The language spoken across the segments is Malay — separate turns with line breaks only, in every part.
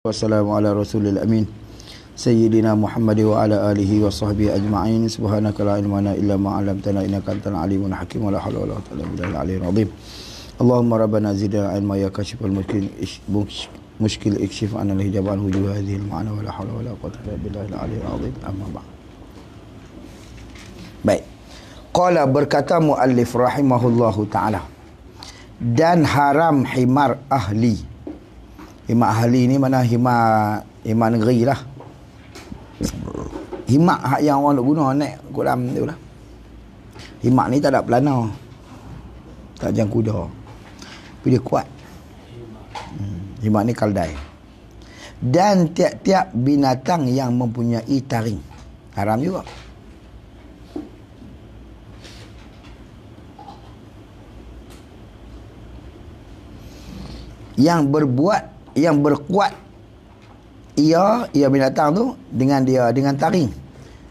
Wassalamu ala rasulil amin Sayyidina Muhammad wa ala alihi wa sahbihi ajma'in. Subhanaka la ilma lana illa ma 'allamtana innaka antal alimul hakim. Wa la hawla wa la quwwata illa billahil aliyyil azim. Allahumma rabbana zidna ilma ya kashifal mushkil ikshif 'anil hijab an wujuh hadhihi al-ma'na wa la hawla wa la quwwata illa billahil aliyyil azim. Amma ba'd. Baik. Qala, berkata muallif rahimahullahu taala, dan haram himar ahli. Himar ahli ni mana himar negeri lah. Himar hak yang orang nak guna naik kolam tu lah. Himar ni tak ada pelana, tak jang kuda, tapi dia kuat. Himar ni kaldai. Dan tiap-tiap binatang yang mempunyai taring haram juga. Yang berkuat ia binatang tu dengan taring,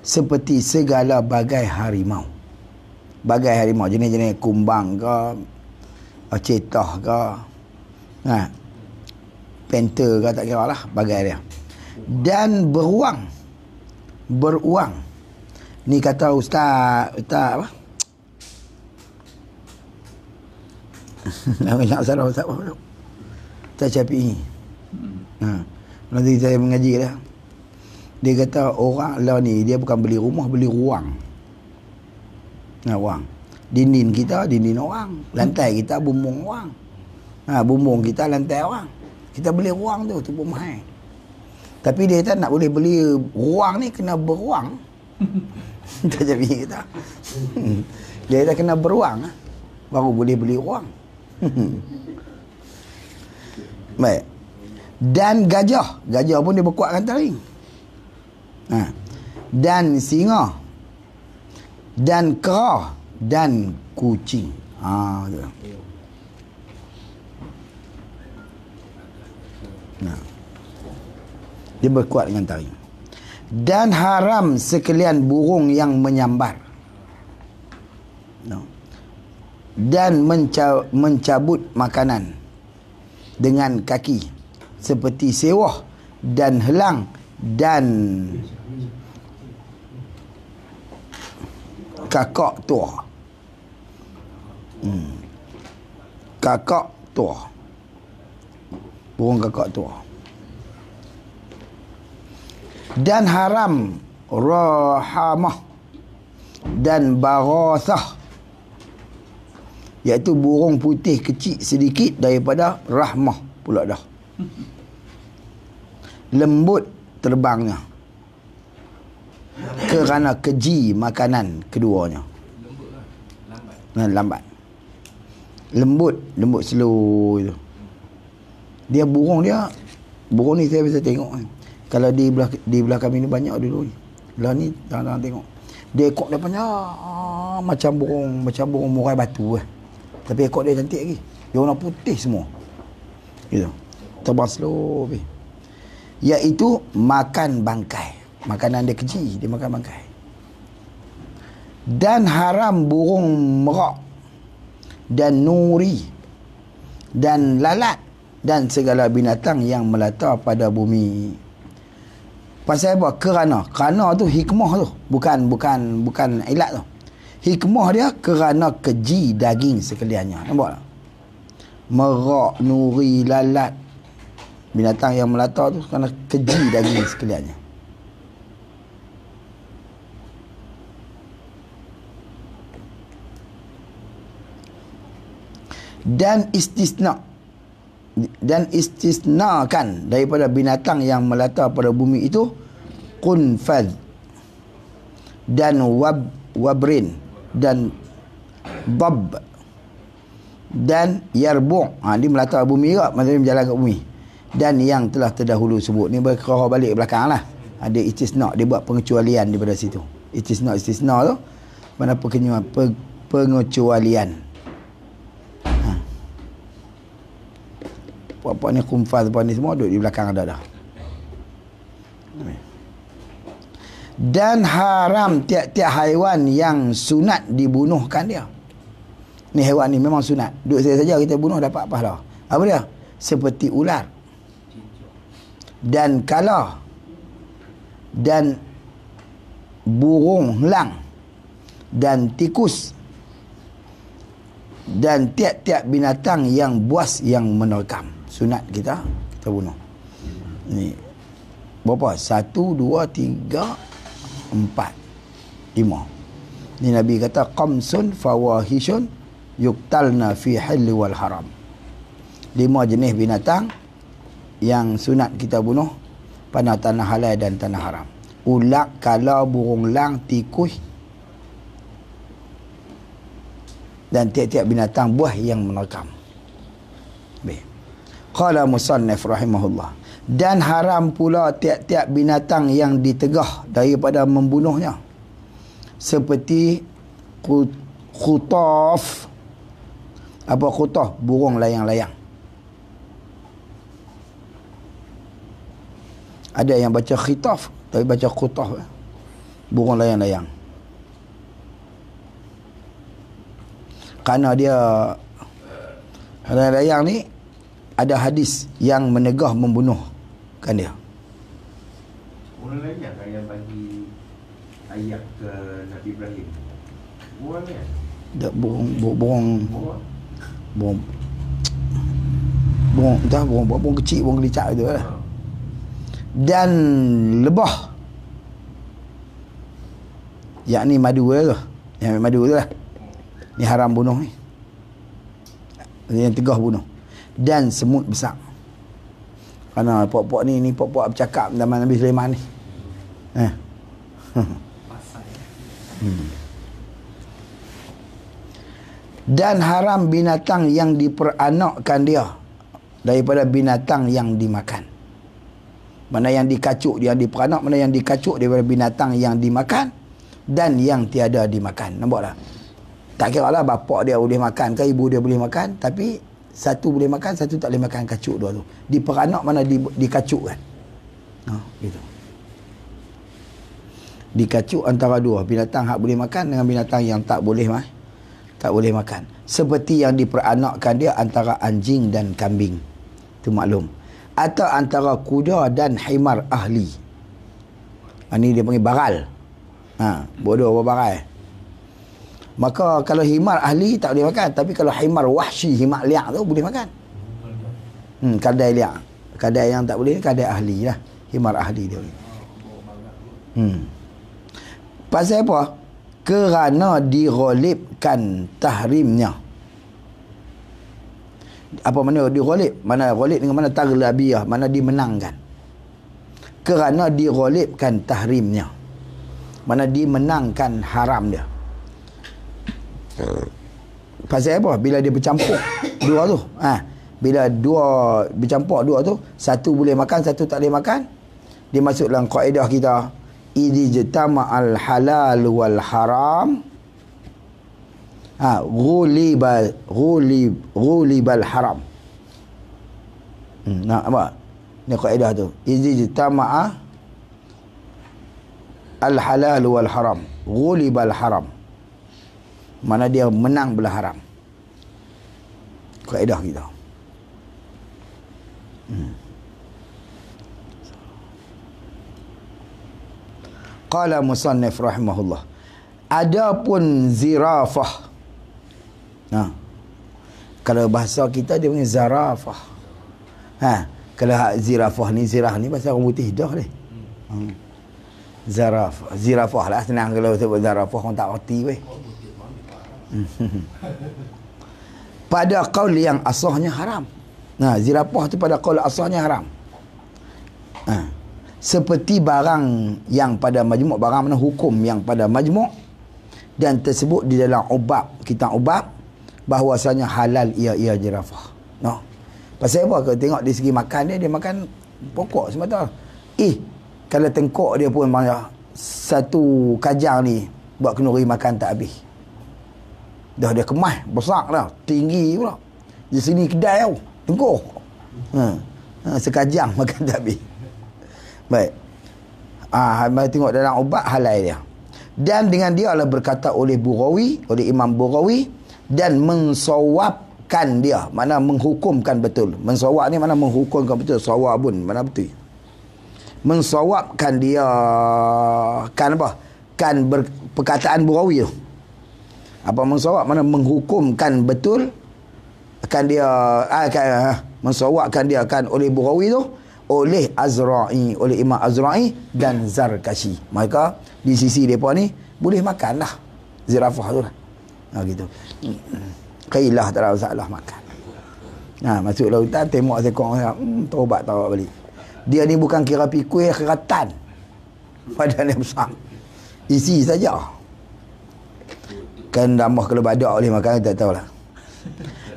seperti segala bagai harimau. Bagai harimau jenis-jenis kumbang ke, cetah ke, panther ke, tak kira lah bagai dia. Dan beruang. Ni kata ustaz apa? Nama nak salah ustaz apa? Ustaz Syafi'i. Nanti saya mengaji dah. Dia kata orang lah ni dia bukan beli rumah, beli ruang. Ruang. Dinding kita dinding orang, lantai kita bumbung orang. Bumbung kita lantai orang. Kita beli ruang tu pun mahal. Tapi dia kata nak boleh beli ruang ni kena beruang. Tak jadi kita. Dia kata kena beruang baru boleh beli ruang. Baik. Dan gajah pun dia berkuatkan taring. Dan singa, dan kera, dan kucing. Dia berkuat dengan taring. Dan haram sekalian burung yang menyambar, dan mencabut makanan dengan kaki, seperti sewah dan helang dan kakak tua. Kakak tua, burung kakak tua. Dan haram rahamah dan barasah, iaitu burung putih kecil sedikit daripada rahmah pula dah. Lembut terbangnya kerana keji makanan keduanya. Lambat. Lembut slow itu. Dia burung ni saya bisa tengok. Kalau di belah kami ni banyak dulu ni. Belah ni jangan tengok. Dia ekor dia panjang macam burung murai batu Tapi ekor dia cantik lagi. Dia warna putih semua. Gitu. Terbang slow. Iaitu makan bangkai. Makanan dia keji, dia makan bangkai. Dan haram burung merak dan nuri dan lalat dan segala binatang yang melata pada bumi. Pasal apa? Kerana tu hikmah tu, bukan ilat tu. Hikmah dia kerana keji daging sekaliannya. Nampak tak? Merak, nuri, lalat, binatang yang melata tu kerana keji daging sekaliannya. Dan istisnakan daripada binatang yang melata pada bumi itu qunfadh dan wabrin dan dab dan yarbu'. Dia melata bumi juga, maksudnya berjalan kat bumi. Dan yang telah terdahulu sebut ni berkerah balik belakang lah. Ada istisna, dia buat pengecualian daripada situ. Istisna tu mana pengecualian. Apa ni kumfaz apa ni semua duduk di belakang ada dah. Dan haram tiap-tiap haiwan yang sunat dibunuhkan dia. Ni haiwan ni memang sunat. Duduk saja kita bunuh dapat pahala. Apa dia? Seperti ular dan kala dan burung lang dan tikus dan tiap-tiap binatang yang buas yang menerkam. Sunat kita bunuh. Ni berapa? 1, 2, 3, 4, 5. Ni Nabi kata qamsun fawahishun yuktalna fi halli wal haram. 5 jenis binatang yang sunat kita bunuh pada tanah halal dan tanah haram. Ulak, kala, burung lang, tikus dan tiap-tiap binatang buah yang menerkam. Baik. Qala musannif rahimahullah. Dan haram pula tiap-tiap binatang yang ditegah daripada membunuhnya. Seperti khutaf. Apa khutaf? Burung layang-layang. Ada yang baca khitaf, tapi baca khutaf. Burung layang-layang. Kerana dia layang-layang ni ada hadis yang menegah membunuhkan dia.
Orang layang kan yang bagi ayat ke Nabi Ibrahim. Burung ni kan?
Burung kecil, burung kelicak tu lah. Dan lebah, yakni madu tu. Yang madu tu lah. Ni haram bunuh ni. Yang tegah bunuh. Dan semut besar. Kerana pok-pok ni pok-pok bercakap zaman Nabi Sulaiman ni. Dan haram binatang yang diperanakkan dia daripada binatang yang dimakan. Mana yang dikacuk dia diperanak, mana yang dikacuk daripada binatang yang dimakan dan yang tiada dimakan. Nampak tak? Tak kira lah bapak dia boleh makan ke ibu dia boleh makan, tapi satu boleh makan, satu tak boleh makan kacuk dua tu. Diperanak mana dikacuk kan. Gitu. Dikacuk antara dua, binatang hak boleh makan dengan binatang yang tak boleh makan. Seperti yang diperanakkan dia antara anjing dan kambing. Itu maklum. Atau antara kuda dan himar ahli. Ini dia panggil baral. Bodoh apa baral. Maka kalau himar ahli tak boleh makan, tapi kalau himar wahsy, himar liak tu boleh makan. Kadai liak. Kadai yang tak boleh, kadai ahli lah. Himar ahli dia boleh. Pasal apa? Kerana dighalibkan tahrimnya. Apa mana dighalib? Mana ghalib dengan mana taghlabiyah, mana dimenangkan. Kerana dighalibkan tahrimnya. Mana dimenangkan haram dia. Pasal apa? Bila dia bercampur dua tu. Bila bercampur dua tu, satu boleh makan, satu tak boleh makan. Dia masuk dalam kaedah kita, idza jama'al halal wal haram ghulibal haram. Nak apa? Ni kaedah tu. Idza jama'a al halal wal haram ghulibal haram. Mana dia menang belah haram. Kaedah kita. Qala musannif rahimahullah. Adapun zirafah. Kalau bahasa kita dia panggil zarafah. Kalau zirafah ni, zirah ni bahasa orang putih dah ni. Zirafah lah senang kalau sebut zarafah orang tak reti weh. Pada qaul yang asahnya haram. Zirafah tu pada qaul asahnya haram. Seperti barang yang pada majmuk, barang mana hukum yang pada majmuk dan tersebut di dalam kitab ubab bahwasanya halal ia zirafah. Pasal apa? Kalau tengok dari segi makan dia makan pokok semata. Kalau tengkok dia pun banyak, satu kajang ni buat kenduri makan tak habis. Dah dia kemas besar dah, tinggi pula. Di sini kedai tau, tengkok. Sekajang makan tak habis. Baik. Mari tengok dalam ubat halal dia. Dan dengan dia adalah berkata oleh Imam Burawi dan mensawabkan dia, mana menghukumkan betul. Mensawab ni mana menghukumkan betul, sawabun mana betul. mensawabkan dia kan apa? Kan perkataan Burawi tu. Apa mensawab mana menghukumkan betul kan dia mensawabkan dia kan oleh Burawi tu, oleh Azra'i, oleh Imam Azra'i dan Zarkashi. Maka di sisi depa ni boleh makan lah zirafah tu lah. Gitu. Qailah tak ada masalah makan. Masuk lautan tembak sekong taubat tahu balik. Dia ni bukan kira pikul, keratan. Badannya besar. Isi saja. Kan tambah kalau badak boleh makan, tak tahulah.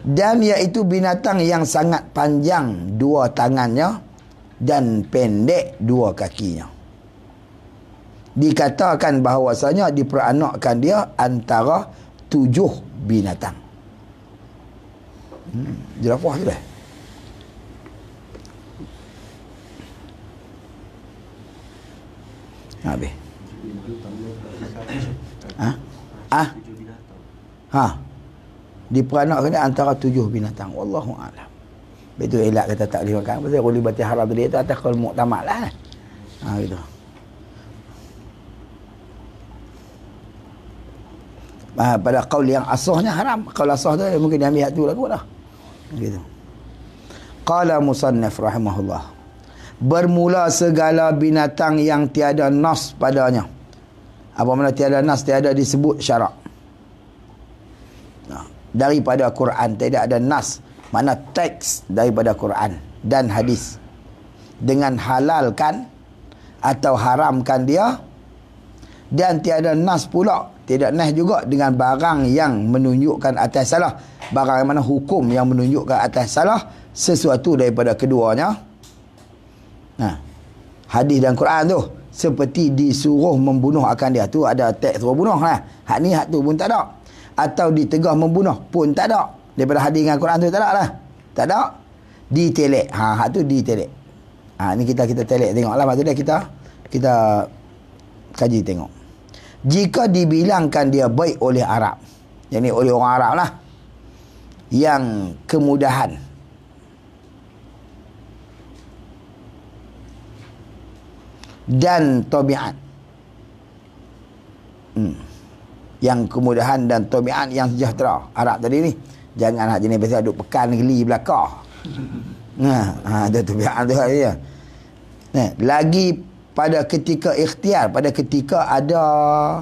Dan iaitu binatang yang sangat panjang dua tangannya dan pendek dua kakinya. Dikatakan bahawasanya diperanakkan dia antara 7 binatang. Zirafah tu dah. Habis. Diperanakkan dia antara 7 binatang. Wallahu a'lam. Betul elak kata tak boleh makan. Pasal kalau batin haram tadi tu atas qaul mu'tamad lah. Gitu. Pada qaul yang asahnya haram. Qaul asah tu mungkin dia ambil hak tu lah kot lah. Gitu. Qala musannif rahimahullah. Bermula segala binatang yang tiada nas padanya. Apa makna tiada nas? Tiada disebut syarak. Daripada Quran. Tidak ada nas. Mana teks daripada Quran dan hadis. Dengan halalkan atau haramkan dia. Dan tiada nas pula. Tidak nas juga dengan barang yang menunjukkan atas salah. Barang yang mana hukum yang menunjukkan atas salah. Sesuatu daripada keduanya. Hadis dan Quran tu seperti disuruh membunuh akan dia. Tu ada teks suruh bunuh lah. Hak ni hak tu pun tak ada. Atau ditegah membunuh pun tak ada. Daripada hadis dengan Quran tu tak ada lah. Tak ada. Ditelek. Hak tu ditelek. Ni kita telek tengok lah. Maksudnya kita kaji tengok. Jika dibilangkan dia baik oleh Arab. Yang ni oleh orang Arab lah. Yang kemudahan. Dan tabiat. Yang kemudahan dan tabiat yang sejahtera. Arab tadi ni. Jangan hak jenis biasa duduk pekan geli belakang. Ada tabiat tu dia. Lagi pada ketika ikhtiar, pada ketika ada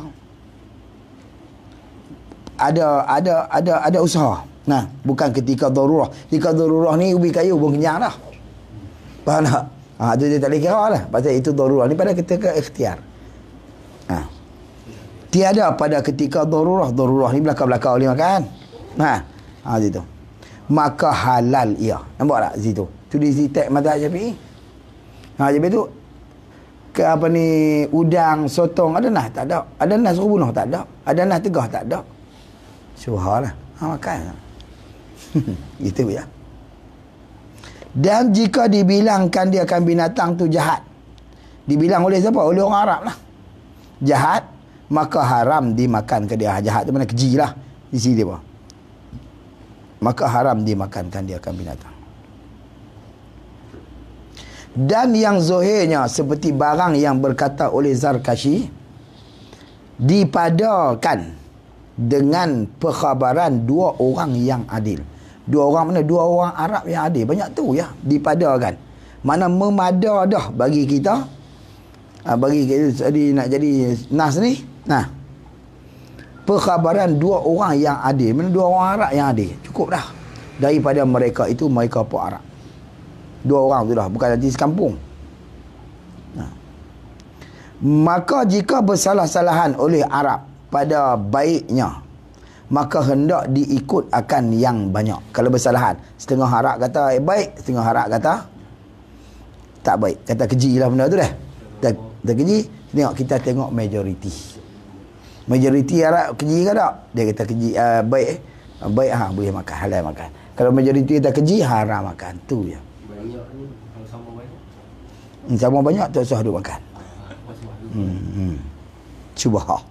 usaha. Bukan ketika darurah. Ketika darurah ni ubi kayu pun kenyang dah. Faham tak? Itu dia tak boleh kira lah. Pasal itu darurah ni pada ketika ikhtiar. Tiada pada ketika darurah. Darurah ni belakang-belakang boleh makan. Situ. Maka halal ia. Nampak tak situ? Tu di sisi teks mazhab Syafi'i. Jadi tu ke apa ni udang, sotong ada nas tak ada. Ada nas suruh bunuh tak ada. Ada nas tegah tak ada. Syuhar lah. Makan. Gitu ya. Dan jika dibilangkan dia akan binatang tu jahat. Dibilang oleh siapa? Oleh orang Arab lah. Jahat. Maka haram dimakan ke dia. Jahat tu mana keji lah. Di sini dia. Maka haram dimakankan dia akan binatang. Dan yang zohirnya seperti barang yang berkata oleh Zarkashi. Dipadakan dengan perkhabaran 2 orang yang adil. 2 orang mana? 2 orang Arab yang adil. Banyak tu ya. Dipadakan. Mana memada dah bagi kita. Bagi kita nak jadi nas ni. Perkhabaran 2 orang yang adil. Mana 2 orang Arab yang adil. Cukup dah. Daripada mereka itu, mereka pun Arab. 2 orang tu dah. Bukan nanti sekampung. Maka jika bersalah-salahan oleh Arab pada baiknya, maka hendak diikut akan yang banyak. Kalau bersalahan, setengah Arab kata baik, setengah Arab kata tak baik. Kata keji lah benda tu dah. Tak keji. Kita tengok majoriti. Majoriti Arab keji ke tak? Dia kata keji baik. Baik boleh makan, halal makan. Kalau majoriti kata keji, haram makan. Tu je.
Banyak ni kalau sama banyak.
Sama banyak tak usah duk makan. Syubhah.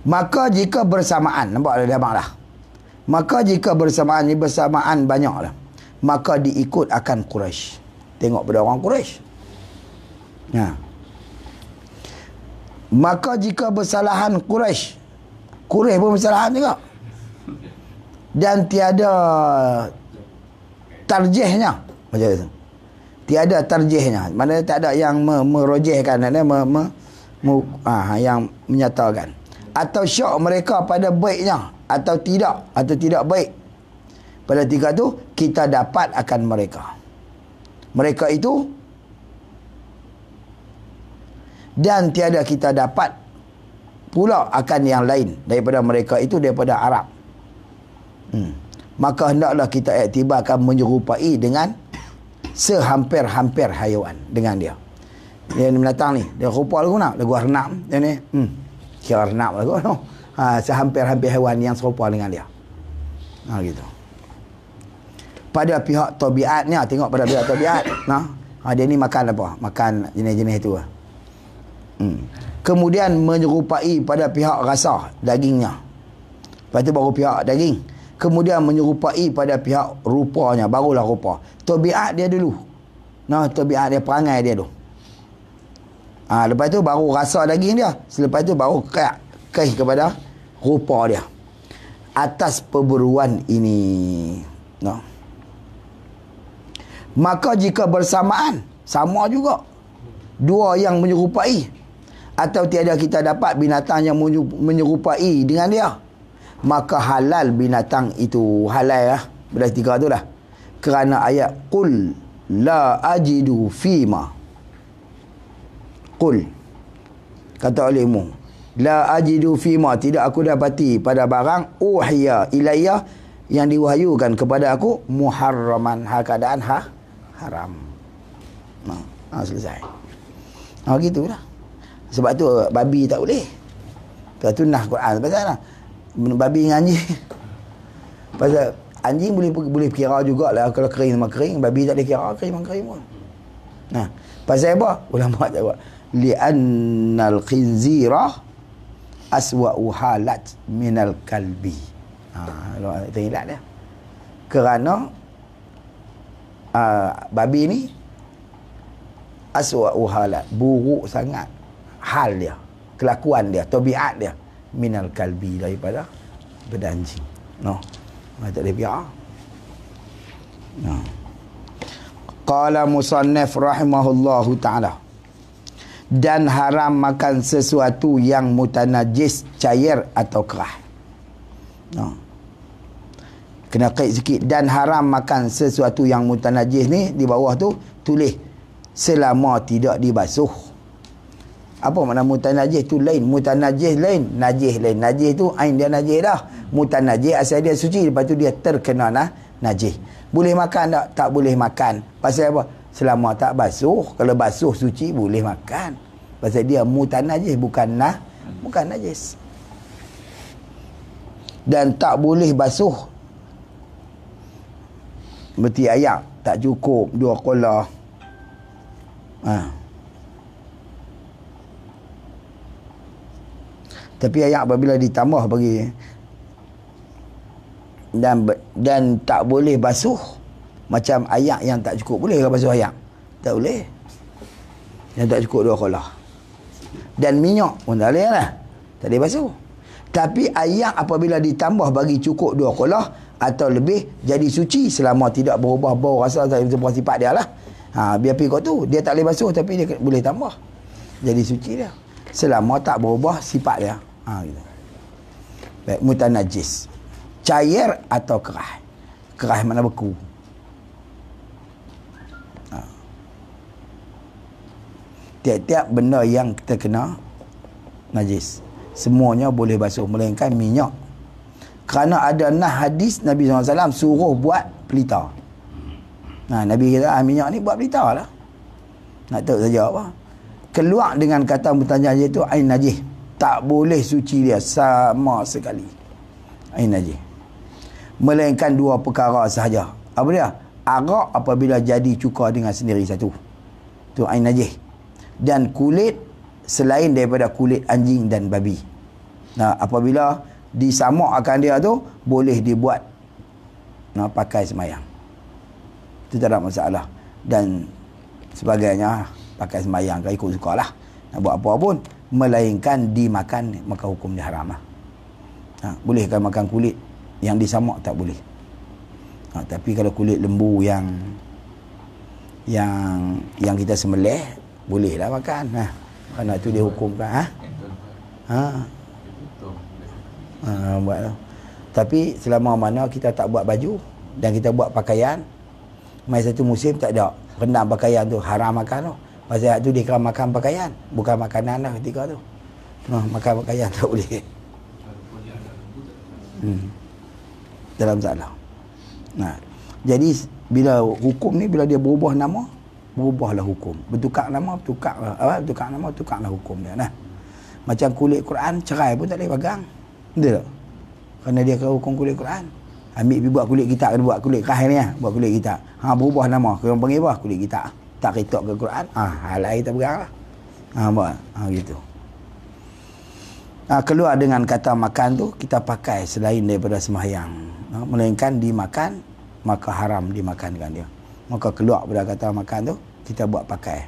Maka jika bersamaan, nampak dah abang dah. Maka jika bersamaan ni bersamaan banyak lah. Maka diikut akan Quraisy. tengok pada orang Quraisy. Maka jika bersalahan Quraisy pun bersalahan juga, dan tiada tarjihnya, macam itu. Tiada tarjihnya, maknanya tak ada yang merojihkan, yang menyatakan. Atau syak mereka pada baiknya atau tidak baik. Pada tiga tu kita dapat akan mereka itu, dan tiada kita dapat pula akan yang lain daripada mereka itu, daripada Arab. Maka hendaklah kita iktibarkan menyerupai dengan sehampir-hampir haiwan dengan dia. Dia ni mendatang ni, dia rupa lagu nak, lagu renam dia ni. Kira renam lagu no. Sehampir-hampir haiwan yang serupa dengan dia. Gitu. Pada pihak tabiatnya, tengok pada pihak tabiat. Dia ni makan apa? Makan jenis-jenis itu. Kemudian menyerupai pada pihak rasa dagingnya. Lepas tu baru pihak daging. Kemudian menyerupai pada pihak rupanya, barulah rupa. Tabiat dia dulu. Tabiat dia, perangai dia dulu. Lepas tu baru rasa daging dia. Selepas tu baru kait kepada rupa dia. Atas perburuan ini. Maka jika bersamaan, sama juga. Dua yang menyerupai, atau tiada kita dapat binatang yang menyerupai dengan dia, maka halal binatang itu. Halal lah. Belas tiga tu lah. Kerana ayat Qul la ajidu fima. Qul, kata olehmu, la ajidu fima, tidak aku dapati pada barang uhiya ilayya, yang diwahyukan kepada aku, muharraman, keadaan haram. Selesai. Gitulah. Sebab tu babi tak boleh. Sebab tu nah Quran pasal lah. Babi dengan anjing. Pasal anjing boleh kira jugalah kalau kering sama kering, babi tak boleh kira kering sama kering pun. Pasal apa? Ulama jawab, li'annal khinzira aswa'u halat minal kalbi. Kita ingat dia. Kerana babi ni aswa'u halat, buruk sangat hal dia, kelakuan dia, tabiat dia, minal kalbi, daripada anjing. Tak boleh biar. Qala musannif rahimahullahu ta'ala, dan haram makan sesuatu yang mutanajis, cair atau kerah. Kena kait sikit. Dan haram makan sesuatu yang mutanajis ni, di bawah tu tulis selama tidak dibasuh. Apa makna mutanajis tu lain, mutanajis lain, najis lain. Najis tu ain dia najis dah. Mutanajis asal dia suci, lepas tu dia terkena najis. Boleh makan tak? Tak boleh makan. Pasal apa? Selama tak basuh. Kalau basuh suci boleh makan. Pasal dia mutanajis, bukan najis. Dan tak boleh basuh. Berarti ayat tak cukup 2 kolah. Tapi ayat apabila ditambah bagi dan tak boleh basuh, macam ayat yang tak cukup, boleh ke basuh ayat? Tak boleh. Yang tak cukup 2 kolah. Dan minyak pun tak boleh lah, tak boleh basuh. Tapi ayat apabila ditambah bagi cukup 2 kolah atau lebih, jadi suci selama tidak berubah bau, rasa, tak berubah sifat dia lah. Biar pergi kot tu, dia tak boleh basuh tapi dia boleh tambah, jadi suci dia selama tak berubah sifat dia. Gitu. Baik, mutanajis, cair atau kerah. Kerah mana beku. Tiap-tiap benda yang terkena najis, semuanya boleh basuh, melainkan minyak. Kerana ada hadis Nabi SAW suruh buat pelita. Nabi kata minyak ni buat pelita lah. Nak tahu saja apa. Keluar dengan kata mutanajis itu ain najis. Tak boleh suci dia sama sekali. Ain najis. Melainkan 2 perkara sahaja. Apa dia? Arak apabila jadi cuka dengan sendiri satu. Tu ain najis. Dan kulit selain daripada kulit anjing dan babi. Apabila disamak akan dia tu, boleh dibuat pakai semayang. Itu tak ada masalah. Dan sebagainya, pakai sembahyang ke ikut suka lah, nak buat apa pun, melainkan dimakan, maka hukum dia haram lah. Bolehkah makan kulit yang disamak? Tak boleh. Tapi kalau kulit lembu yang kita sembelih, bolehlah makan. Kerana itu dia hukumkan. Buat. Tapi selama mana kita tak buat baju dan kita buat pakaian, mai satu musim tak ada rendam pakaian tu, haram makan tu. Pasal tu dia kira makan pakaian, bukan makanan lah ketika tu. Makan pakaian tak boleh. Dalam salah. Jadi bila hukum ni, bila dia berubah nama, berubahlah hukum. Bertukar nama, tukarlah hukum dia. Macam kulit Quran, cerai pun tak boleh pegang. Betul tak? Kerana dia kena hukum kulit Quran. Ambil pergi buat kulit kita, kena buat kulit kahir ni, buat kulit kita. Berubah nama, kena panggil apa? Kulit kita. Tak ritok ke Quran, hal lain tak pegang lah. Buat. Gitu. Keluar dengan kata makan tu, kita pakai selain daripada sembahyang. Melainkan dimakan, maka haram dimakankan dia. Maka keluar pada kata makan tu, kita buat pakai.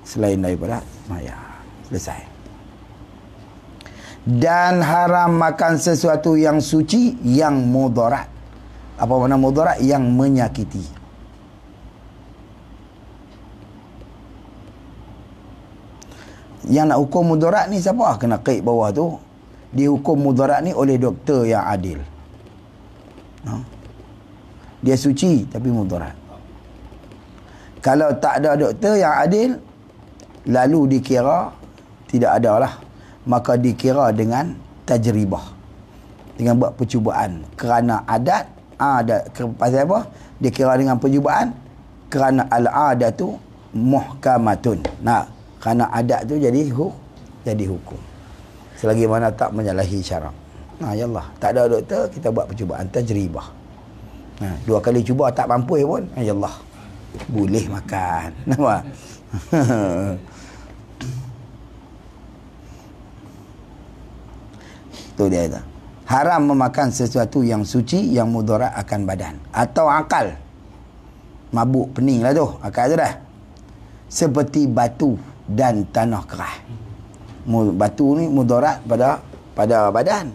Selain daripada sembahyang. Selesai. Dan haram makan sesuatu yang suci, yang mudarat. Apa makna mudarat? Yang menyakiti. Yang nak hukum mudarat ni siapa? Kena kait bawah tu. Dihukum mudarat ni oleh doktor yang adil. Dia suci tapi mudarat. Kalau tak ada doktor yang adil, lalu dikira tidak ada lah, maka dikira dengan tajribah, dengan buat percubaan kerana adat. Pasal apa? Dikira dengan percubaan kerana al-adatu muhkamatun. Kerana adat tu jadi hukum. Selagi mana tak menyalahi syarak. Yalah, tak ada doktor, kita buat percubaan tajribah. 2 kali cuba tak mampu pun, yalah, boleh makan. Nampak? Tu dia tu. Haram memakan sesuatu yang suci, yang mudarat akan badan atau akal. Mabuk, pening lah tu, akal tu dah. Seperti batu dan tanah keras. Batu ni mudarat pada badan.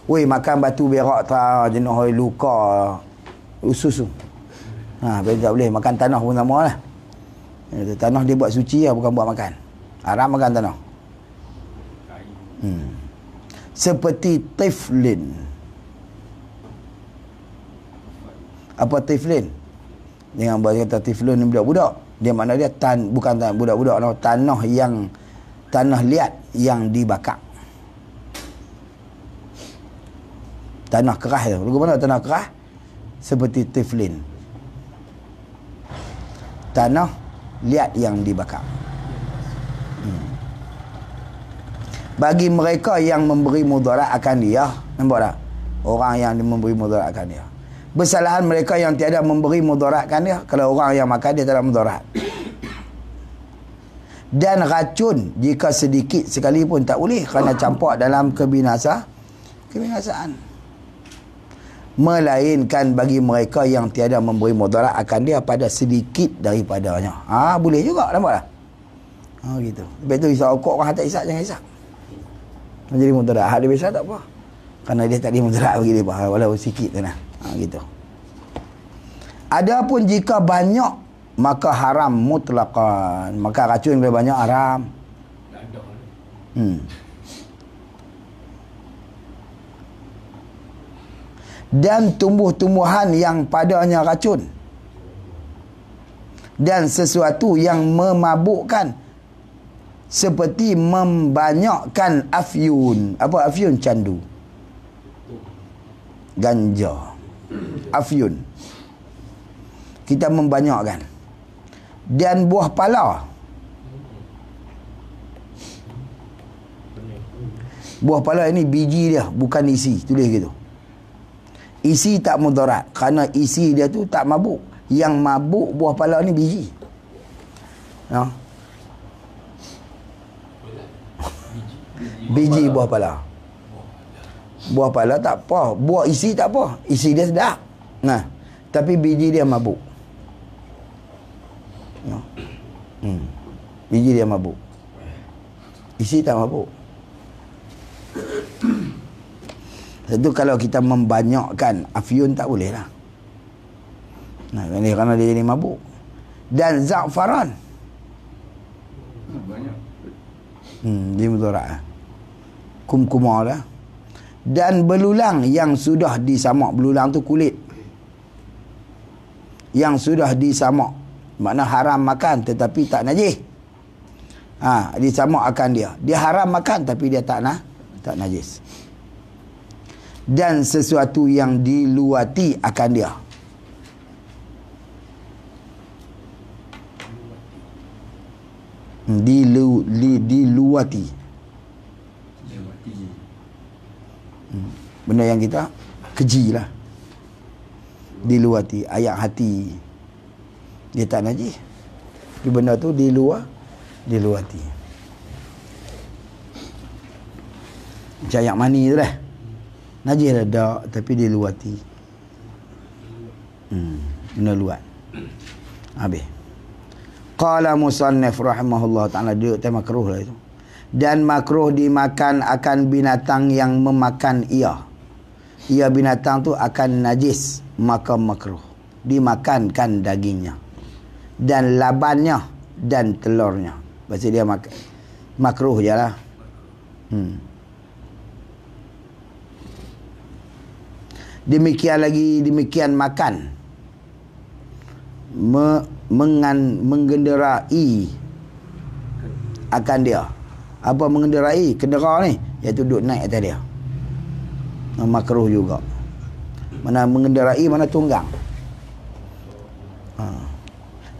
Makan batu berak tak jenuh luka usus tu. Tak boleh. Makan tanah pun sama lah. Tanah dia buat suci lah, bukan buat makan. Haram makan tanah. Seperti tiflin. Apa tiflin? Jangan bahasa kata tiflin ni budak-budak. Dia makna dia bukan budak-budak, tanah liat yang dibakar. Tanah keras tu. Lagu mana tanah keras? Seperti tiflin. Tanah liat yang dibakar. Bagi mereka yang memberi mudarat akan dia, nampak tak? Orang yang memberi mudarat akan dia. Bersalahan mereka yang tiada memberi mudarat akan dia. Kalau orang yang makan dia tak ada mudarat. Dan racun jika sedikit sekali pun tak boleh, kerana campak dalam kebinasaan. Melainkan bagi mereka yang tiada memberi mudarat akan dia pada sedikit daripadanya. Boleh juga, nampak tak? Gitu. Lepas tu isap okok, orang tak isap, jangan isap. Menjadi mudarat. Hak dia biasa tak apa. Kerana dia tak ada mudarat bagi dia, walaupun sikit tu gitu. Adapun jika banyak, maka haram mutlaqan. Maka racun bila banyak haram. Dan tumbuh-tumbuhan yang padanya racun, dan sesuatu yang memabukkan, seperti membanyakkan afyun. Apa afyun? Candu, ganja, afyun. Kita membanyakkan. Dan buah pala. Buah pala ini biji dia, bukan isi. Tulis gitu. Isi tak mudarat, kerana isi dia tu tak mabuk. Yang mabuk buah pala ni biji. Biji buah pala. Buah pala tak apa, buah isi tak apa, isi dia sedap. Tapi biji dia mabuk. Biji dia mabuk. Isi tak mabuk. Itu kalau kita membanyakkan afyun tak boleh lah. Nah, ini kerana dia jadi mabuk. Dan za'faran.
Banyak.
Dia mudarat lah. Kumkumah lah. Dan belulang yang sudah disamak. Belulang tu kulit. Yang sudah disamak. Makna haram makan tetapi tak najis. Disamak akan dia. Dia haram makan tapi dia tak najis. Dan sesuatu yang diluati akan dia. Diluati. Benda yang kita keji lah. Diluati. Ayat hati. Dia tak najis. Tapi benda tu diluati. Macam ayat mani tu lah. Najis lah tak, tapi diluati. Benda luat. Habis. Qala musannif rahimahullah ta'ala, dia kata makruh lah itu. Dan makruh dimakan akan binatang yang memakan ia. Ia binatang tu akan najis, maka makruh. Dimakankan dagingnya. Dan labannya dan telurnya. Maksud dia makruh je lah. Demikian makan. Menggenderai akan dia. Apa mengenderai? Kendera ni, iaitu duduk naik atas dia. Makruh juga. Mana mengenderai, mana tunggang.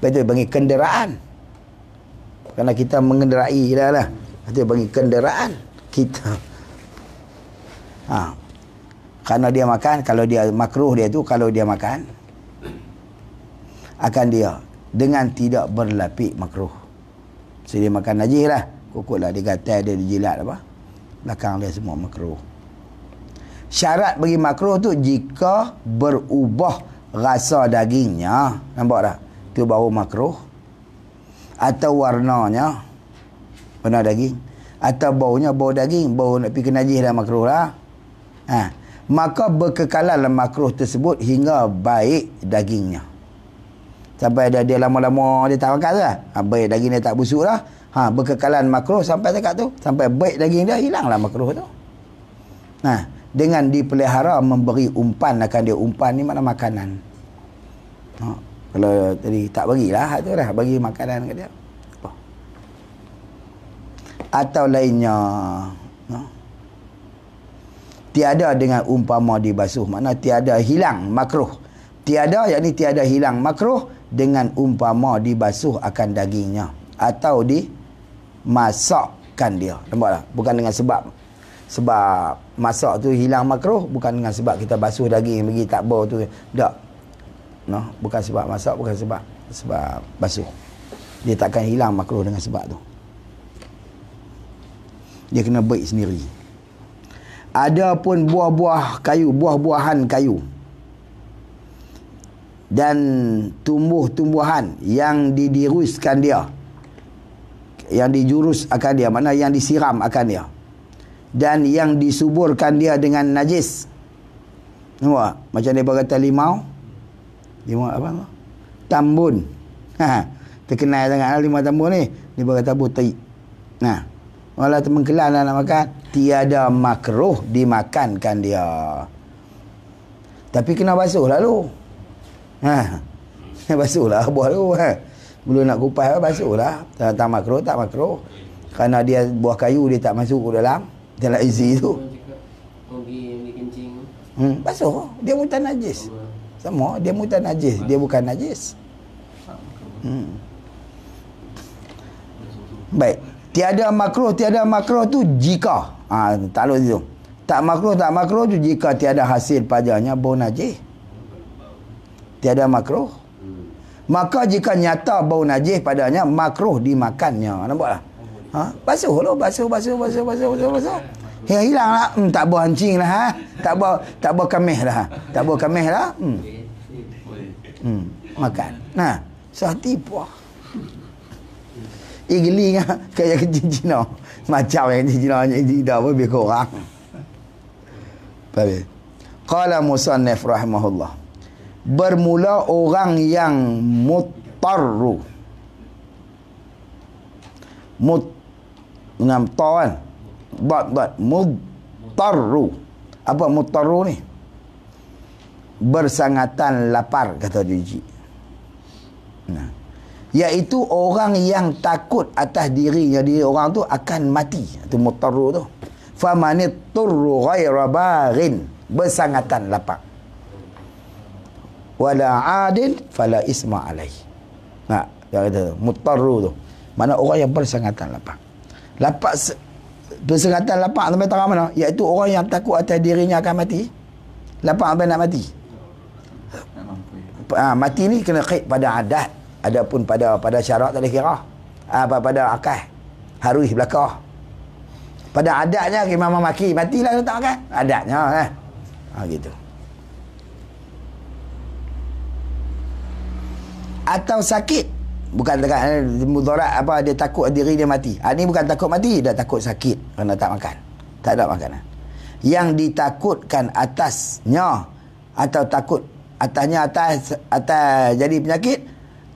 Betul, bagi kenderaan. Kerana kita mengenderai lah. Betul, bagi kenderaan kita. Kerana dia makan, kalau dia makruh dia tu, kalau dia makan akan dia dengan tidak berlapik makruh. So dia makan najis lah. Kukut lah, dia gatal, dia dijilat apa. Belakang dia semua makruh. Syarat bagi makruh tu jika berubah rasa dagingnya. Nampak tak? Itu baru makruh. Atau warnanya, warna daging. Atau baunya, bau daging. Bau nak pergi ke najis dah makruh lah. Maka berkekalan makruh tersebut hingga baik dagingnya. Sampai dia lama-lama dia tak makan lah. Baik daging dia tak busuk lah. Berkekalan makruh sampai dekat tu. Sampai baik daging dia, hilanglah makruh tu. Dengan dipelihara memberi umpan akan dia. Umpan ni makna makanan. Kalau tadi tak bagilah tu dah. Bagi makanan ke dia. Atau lainnya. Tiada dengan umpama dibasuh. Makna tiada hilang makruh. Tiada, yakni tiada hilang makruh dengan umpama dibasuh akan dagingnya atau dimasakkan dia. Nampak tak? Bukan dengan sebab masak tu hilang makruh, bukan dengan sebab kita basuh daging bagi tak bau tu. Tak. Bukan sebab masak, bukan sebab basuh. Dia takkan hilang makruh dengan sebab tu. Dia kena baik sendiri. Adapun buah-buah kayu, buah-buahan kayu dan tumbuh-tumbuhan yang didiruskan dia, yang dijurus akan dia, mana yang disiram akan dia, dan yang disuburkan dia dengan najis. Nampak? Macam dia berkata limau apa? Tambun. Terkenal sangat limau tambun ni. Dia berkata butai. Walau teman kelan nak makan, tiada makruh dimakankan dia. Tapi kena basuh lalu. Basuhlah buah tu. Belum nak kupas basuh lah. Tak makruh, tak makruh. Kerana dia buah kayu, dia tak masuk ke dalam isi tu. Basuh. Dia mutan najis. Sama, dia mutan najis. Dia bukan najis. Baik. Tiada makruh tu jika. Tak lalu situ. Tak makruh tu jika tiada hasil padanya bau najis. Tiada makruh. Maka jika nyata bau najis padanya, makruh dimakannya. Nampak tak? Basuh lah. Basuh. Hilang lah. Tak bau hancing lah. Tak bau kamih lah. Makan. Sehati puah. Geli kan kayak kecil Cina. Macam yang kecil Cina tidak apa lebih kurang. Baik. Qala musannif rahimahullah. Bermula orang yang mutarru. Dengan ta kan. Dot mutarru. Apa mutarru ni? Bersangatan lapar kata Juji. Nah, iaitu orang yang takut atas dirinya diri orang tu akan mati. Itu mutarru tu. Famanit turru ghaira baghin, bersangatan lapar. Wala adin fala isma alaih. Nah, dia kata mutarru tu. Mana orang yang bersangatan lapar. Bersangatan lapar sampai tarah mana? Iaitu orang yang takut atas dirinya akan mati. Lapar sampai nak mati. Mati ni kena kait pada adat. Adapun pada syarat tak boleh kira. Pada akal harus belakang. Pada adatnya imam maki matilah tak makan. Adatnya gitu. Atau sakit, bukan dekat mudarat apa dia takut diri dia mati. Ni bukan takut mati, dia takut sakit kerana tak makan. Tak ada makanan. Yang ditakutkan atasnya atau takut atasnya atas jadi penyakit,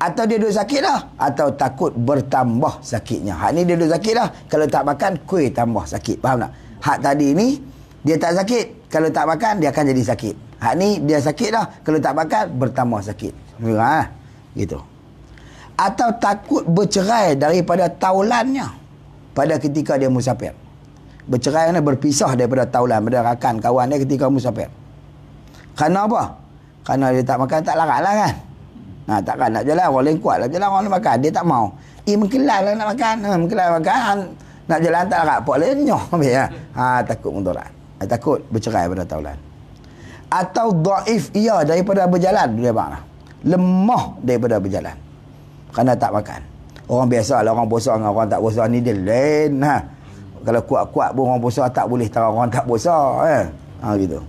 atau dia duduk sakit dah, atau takut bertambah sakitnya. Hak ni dia duduk sakit dah, kalau tak makan kuih tambah sakit. Faham tak? Hak tadi ni dia tak sakit, kalau tak makan dia akan jadi sakit. Hak ni dia sakit dah, kalau tak makan bertambah sakit. Gitu. Atau takut bercerai daripada taulannya pada ketika dia musafir. Bercerai ni berpisah daripada taulan, daripada rakan kawan dia ketika musafir. Kerana apa? Kerana dia tak makan tak larat lah kan. Takkan nak jalan orang lain kuat lah jalan orang nak makan, dia tak mau. Mengkelal lah nak makan. Mengkelal makan, nak jalan tak larat pok lain nyoh. Takut mudarat. Takut bercerai pada taulan. Atau dhaif ia daripada berjalan, dia makna lemah daripada berjalan kerana tak makan. Orang biasa lah, orang puasa dengan orang tak puasa ni dia lain. Kalau kuat-kuat pun orang puasa tak boleh tahu orang tak puasa gitu.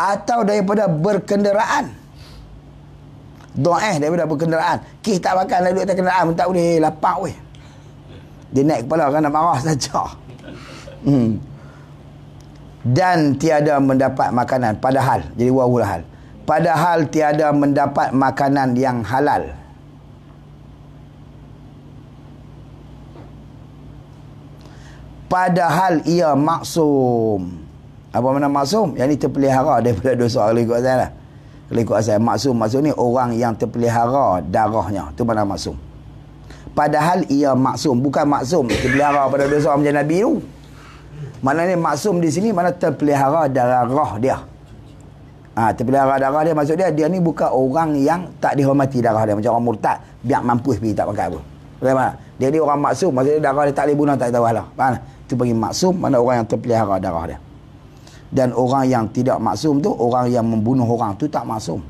Atau daripada berkenderaan. Daripada berkenderaan. Kis tak makan lalu atas kenderaan pun tak boleh, lapar weh. Dia naik kepala kerana marah saja. Dan tiada mendapat makanan, padahal jadi wawul hal. Padahal tiada mendapat makanan yang halal. Padahal ia maksum. Apa makna maksum? Yang ni terpelihara daripada dosa. Kalau ikut saya lah. Kalau ikut saya, maksum ni orang yang terpelihara darahnya. Itu makna maksum. Padahal ia maksum. Bukan maksum terpelihara pada dosa macam Nabi tu. Maknanya maksum di sini mana terpelihara darah dia. Terpelihara darah dia, maksud dia ni bukan orang yang tak dihormati darah dia. Macam orang murtad, biar mampus pergi tak makan pun. Faham? Dia ni orang maksum, maksudnya darah dia tak boleh bunuh, tak tahu lah. Faham? Itu bagi maksum, mana orang yang terpelihara darah dia. Dan orang yang tidak maksum tu, orang yang membunuh orang tu tak maksum.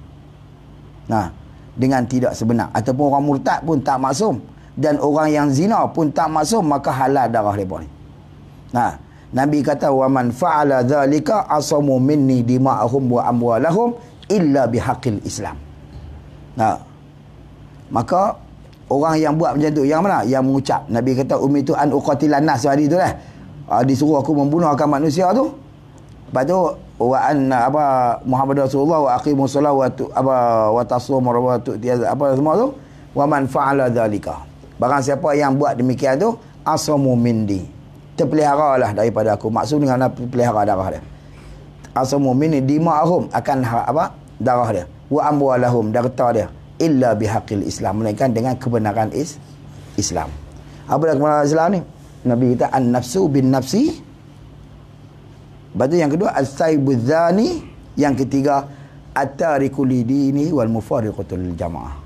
Dengan tidak sebenar. Ataupun orang murtad pun tak maksum. Dan orang yang zina pun tak maksum, maka halal darah mereka ni. Nabi kata, wa man fa'ala dzalika asamu minni dima'ahum wa amwalahum illa bihaqqil Islam. Maka orang yang buat macam tu, yang mana? Yang mengucap. Nabi kata, umitu an uqatilan nas, hari tu lah. Disuruh aku membunuh akan manusia tu. Lepas tu, wa anna Muhammad Rasulullah wa aqimus solat wa tasum wa semua tu. Wa man fa'ala dzalika. Barang siapa yang buat demikian tu, asamu minni, terpelihara lah daripada aku. Maksud dengan pelihara darah dia. Asamu minni dima'ahum, akan darah dia. Wa amwalahum, darta dia. Illa bihaqqil Islam, melainkan dengan kebenaran Islam. Apa dah kebenaran Islam ni? Nabi kata an-nafsu bin nafsi. Lepas tu yang kedua as-saibuz zani, yang ketiga at-tariku lidini wal mufariqatul jamaah.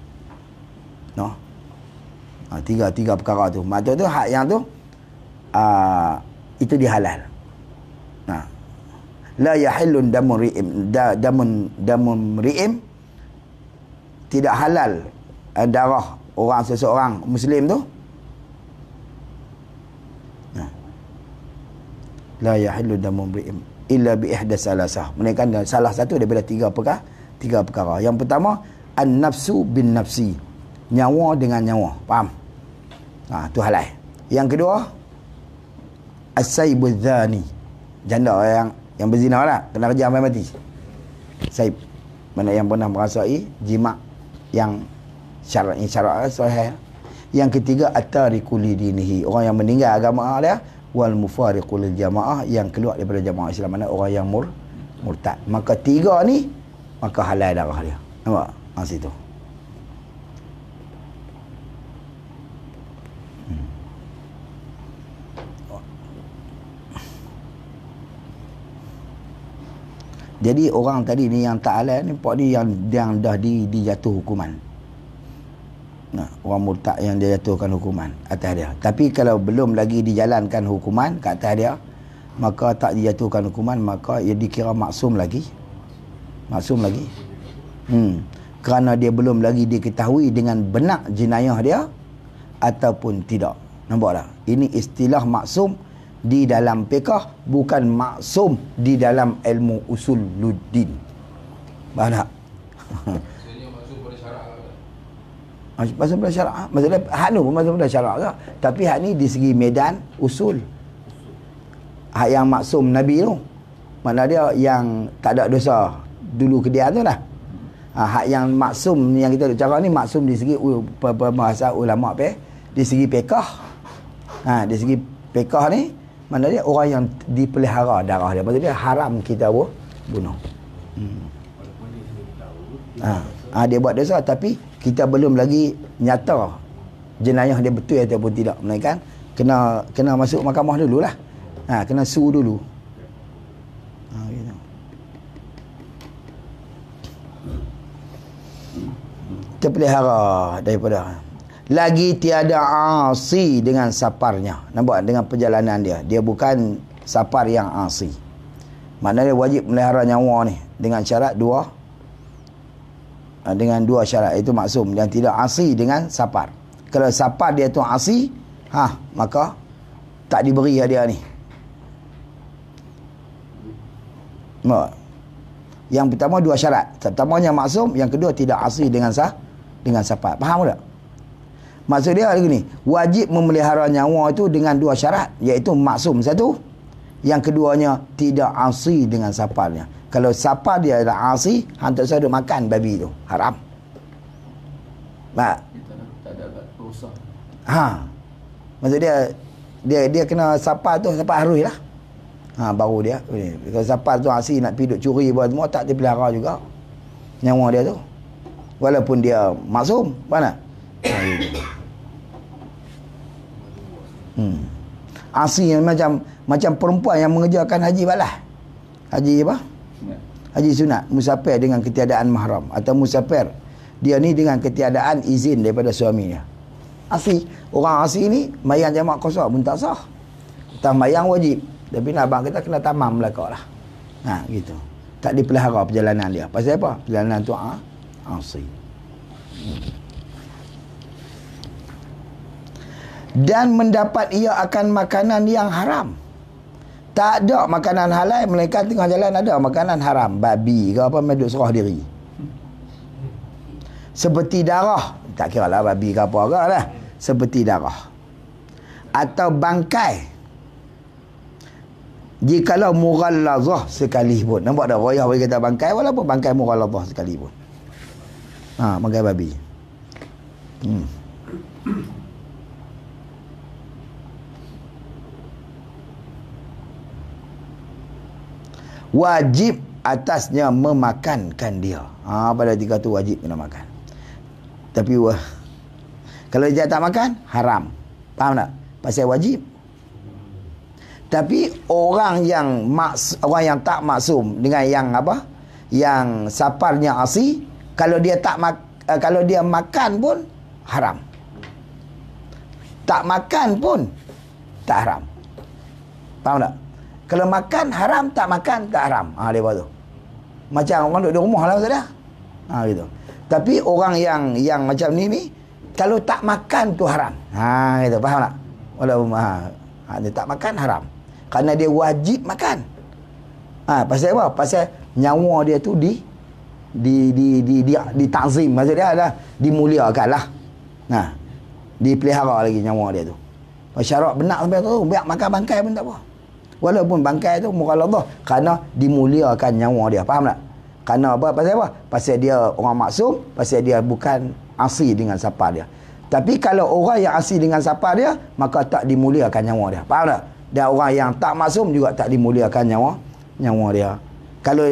Tiga perkara tu. Maksud tu hak yang tu itu dihalal. La yahillun damun ri'im, tidak halal darah orang seseorang muslim tu. La yahillu damun ri'im illa bi ihdas salasah, melainkan salah satu daripada tiga perkara. Yang pertama an-nafsu bin nafsi, nyawa dengan nyawa. Faham? Tu halal. Yang kedua, as-saibuz zani. Janda yang berzina lah, kena rejam sampai mati. Saib. Mana yang pernah merasai jima' yang syarat sahih. Yang ketiga, at-tariku lidinihi. Orang yang meninggal agama dia, wal mufariqu lil jamaah, yang keluar daripada jamaah Islam, mana orang yang murtad. Maka tiga ni maka halal darah dia. Nampak? Situ. Jadi orang tadi ni yang tak halal ni, pok ni yang dah dijatuh hukuman. Orang murtad yang dia jatuhkan hukuman atas dia. Tapi kalau belum lagi dijalankan hukuman kat atas dia, maka tak dijatuhkan hukuman, maka ia dikira maksum lagi. Maksum lagi. Kerana dia belum lagi diketahui dengan benar jenayah dia ataupun tidak. Nampak tak? Ini istilah maksum di dalam fiqh, bukan maksum di dalam ilmu usuluddin. Faham tak? Maksud pada syarak. Maksudnya hak ni pun maksud pada syarak ke? Tapi hak ni di segi medan usul. Hak yang maksum Nabi tu, mana dia yang tak ada dosa dulu ke dia tu lah. Hak yang maksum yang kita cara ni maksum di segi bahasa ulama di segi fiqh. Di segi fiqh ni, mana dia orang yang dipelihara darah dia. Maksudnya haram kita bunuh. Dia buat dosa tapi kita belum lagi nyata jenayah dia betul ataupun tidak. Melainkan kena masuk mahkamah dululah. Kena su dulu. Gitu. Terpelihara daripada. Lagi tiada asi dengan saparnya. Nampak? Dengan perjalanan dia. Dia bukan sapar yang asi. Maknanya wajib melihara nyawa ni dengan syarat dua. Dengan dua syarat, itu maksum, yang tidak asi dengan sapar. Kalau sapar dia tu asi, maka tak diberi hadiah ni. Yang pertama dua syarat. Pertamanya maksum, yang kedua tidak asi dengan sapar. Faham tak? Maksud dia begini, wajib memelihara nyawa itu dengan dua syarat, iaitu maksum satu, yang keduanya tidak asi dengan saparnya. Kalau sapar dia dah asi, hantar saya duk makan babi tu, haram. Tak ada dosa. Maksud dia kena sapar tu, sapar harus lah. Baru dia. Kalau sapar tu asi nak pergi duk curi buat semua, tak dipelihara juga nyawa dia tu. Walaupun dia maksum, mana? Asi macam perempuan yang mengerjakan haji balas. Haji apa? Haji sunat, musafir dengan ketiadaan mahram, atau musafir dia ni dengan ketiadaan izin daripada suaminya. Asi, orang asi ni mayang jamak qasar pun tak sah. Tak mayang wajib, tapi nak abang kita kena tamam belaka lah. Gitu. Tak dipelihara perjalanan dia. Pasal apa? Perjalanan tu asi. Dan mendapat ia akan makanan yang haram. Tak ada makanan halal, melainkan tengah jalan ada makanan haram. Babi ke apa, meduk serah diri. Seperti darah. Tak kira lah babi ke apa ke lah. Seperti darah. Atau bangkai. Jikalau mughallazah sekalipun. Nampak tak? Royah bagi kata bangkai, walaupun bangkai mughallazah sekalipun. Bangkai babi. Wajib atasnya memakankan dia. Pada tiga tu wajib kena makan. Tapi kalau dia tak makan, haram. Faham tak? Pasal wajib. Tapi orang yang tak maksum dengan yang apa? Yang saparnya asi, kalau dia kalau dia makan pun haram. Tak makan pun tak haram. Faham tak? Kalau makan haram, tak makan tak haram. Dia buat tu. Macam orang duduk di rumah lah maksud dia. Gitu. Tapi orang yang macam ni kalau tak makan tu haram. Gitu. Faham tak? Walaupun dia tak makan haram. Kerana dia wajib makan. Pasal apa? Pasal nyawa dia tu ditakzim. Maksud dia adalah dimuliakan lah. Dipelihara lagi nyawa dia tu. Syarat benar sampai tu, biar makan bangkai pun tak apa. Walaupun bangkai tu murah Allah, kerana dimuliakan nyawa dia. Faham tak? Kerana apa? Pasal apa? Pasal dia orang maksum, pasal dia bukan asli dengan siapa dia. Tapi kalau orang yang asli dengan siapa dia, maka tak dimuliakan nyawa dia. Faham tak? Dan orang yang tak maksum juga tak dimuliakan nyawa dia. Kalau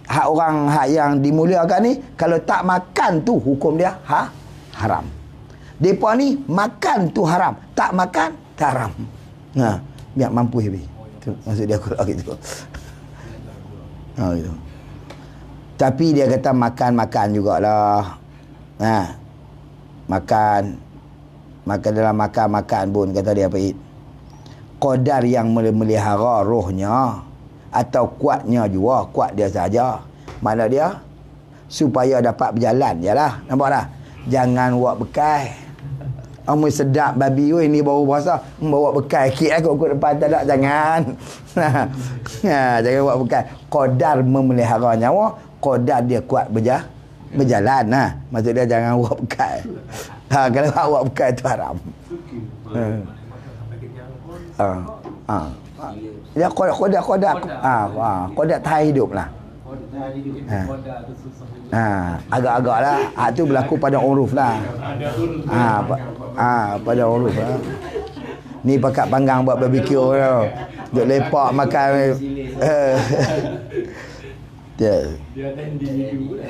hak orang hak yang dimuliakan ni, kalau tak makan tu hukum dia haram. Depa ni makan tu haram, tak makan tak haram. Nah, biar mampu habis. Tu maksud dia Quran gitu. Gitu. Tapi dia kata makan jugalah. Makan dalam makan pun kata dia Faid. Qadar yang melihara rohnya atau kuatnya juga, kuat dia saja. Mana dia? Supaya dapat berjalan jelah. Nampak tak? Jangan buat bekai. Amun sedap babi oi ni baru puasa, bawa bekai sikit aku depan tak ada, jangan. Jangan buat bekai. Qadar memelihara nyawa, qadar dia kuat berjalan. Maksud dia jangan buat bekai. Kalau buat bekai tu haram. Dia qadar tahan hidup lah. Agak-agak lah. Tu berlaku pada uruf lah. Pada uruf lah. Ni pakat panggang buat barbecue tau. Duk lepak makan. Dia tendi hidup lah.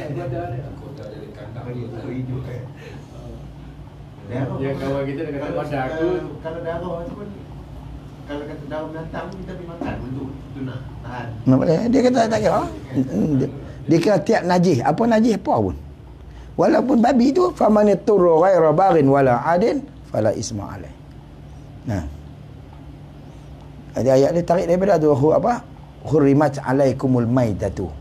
Dia kawan kita dia kata pada aku kalau darah macam ni. Kalau kata darah binatang kita pergi makan untuk tuna tahan. Boleh. Dia kata tak kira. Dia kira tiap najis. Apa najis apa pun. Walaupun babi tu faman yatur ghaira baghin wala adin fala isma alai. Ada ayat dia tarik daripada tu apa? Hurrimat alaikumul maitatu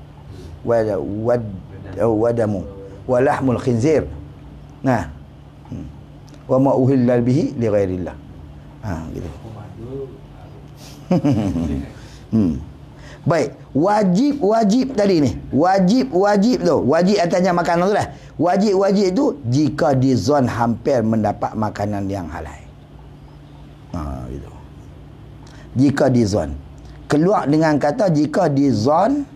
wadamu walahmul khinzir. Wa ma uhilla bihi li ghairillah. Gitu. Baik, wajib tadi ni. Wajib tu. Wajib atasnya makanan tu lah. Wajib tu jika dizon hampir mendapat makanan yang halal. Gitu. Jika dizon. Keluar dengan kata jika dizon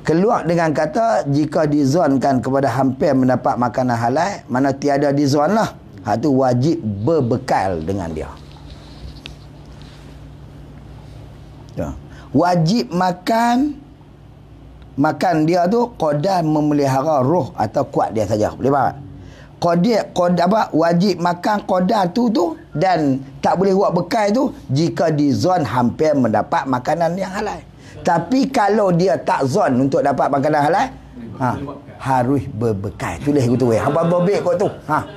keluar dengan kata jika dizonkan kepada hampir mendapat makanan halal, mana tiada dizon lah. Itu wajib berbekal dengan dia. Wajib makan dia tu qadar memelihara roh atau kuat dia saja. Boleh faham? Qadar apa? Wajib makan qadar tu dan tak boleh buat bekal tu jika dizon hampir mendapat makanan yang halal. Tapi kalau dia tak zon untuk dapat makanan halal, harus berbekal. Tulis aku tu. Hamba bobek kau tu. Ada.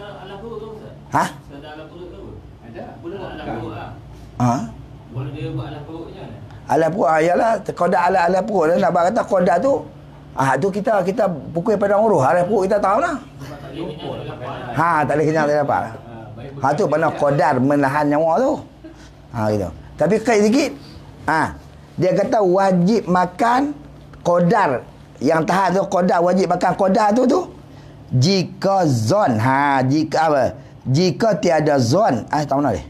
Boleh tak alat perut lah. Boleh dia buat alat perutnya. Alat perut ayalah qadar alat perut nak kata qadar tu. Tu kita pukul pada urus. Alat perut kita tahu lah. Tak boleh kenyang tak dapat. Tu pada qadar menahan nyawa tu. Gitu. Tapi kait sikit. Dia kata wajib makan qadar yang tahan tu, qadar wajib makan qadar tu jika zon. Jika apa? Jika tiada zon. Tak mana dia?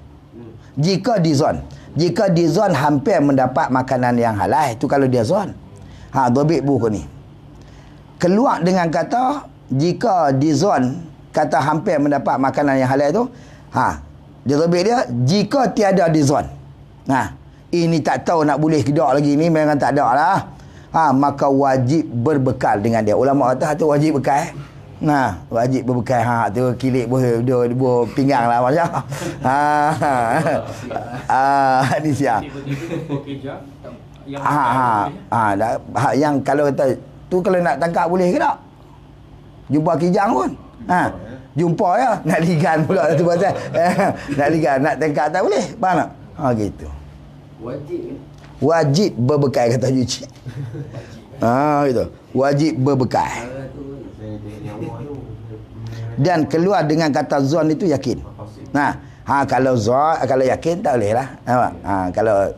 Jika dizon hampir mendapat makanan yang halal. Itu kalau dia zon. Dobit buku ni. Keluar dengan kata jika dizon kata hampir mendapat makanan yang halal tu. Dia dobit dia jika tiada dizon. Ini tak tahu nak boleh ke tak lagi ni, memang tak ada lah. Maka wajib berbekal dengan dia. Ulama kata tu wajib bekal. Wajib berbekal. Tu kilik buah pinggang lah macam. Ni siap. Yang kalau kata tu kalau nak tangkap boleh ke tak? Jumpa kijang pun. Jumpa ya, nak ligan pula tu pasal. Nak ligan, nak tangkap tak boleh. Faham tak? Gitu. Wajib berbekal kata Yuci. Gitu. Wajib berbekal. Dan keluar dengan kata zon itu yakin. Kalau zon, kalau yakin tak boleh lah. Kalau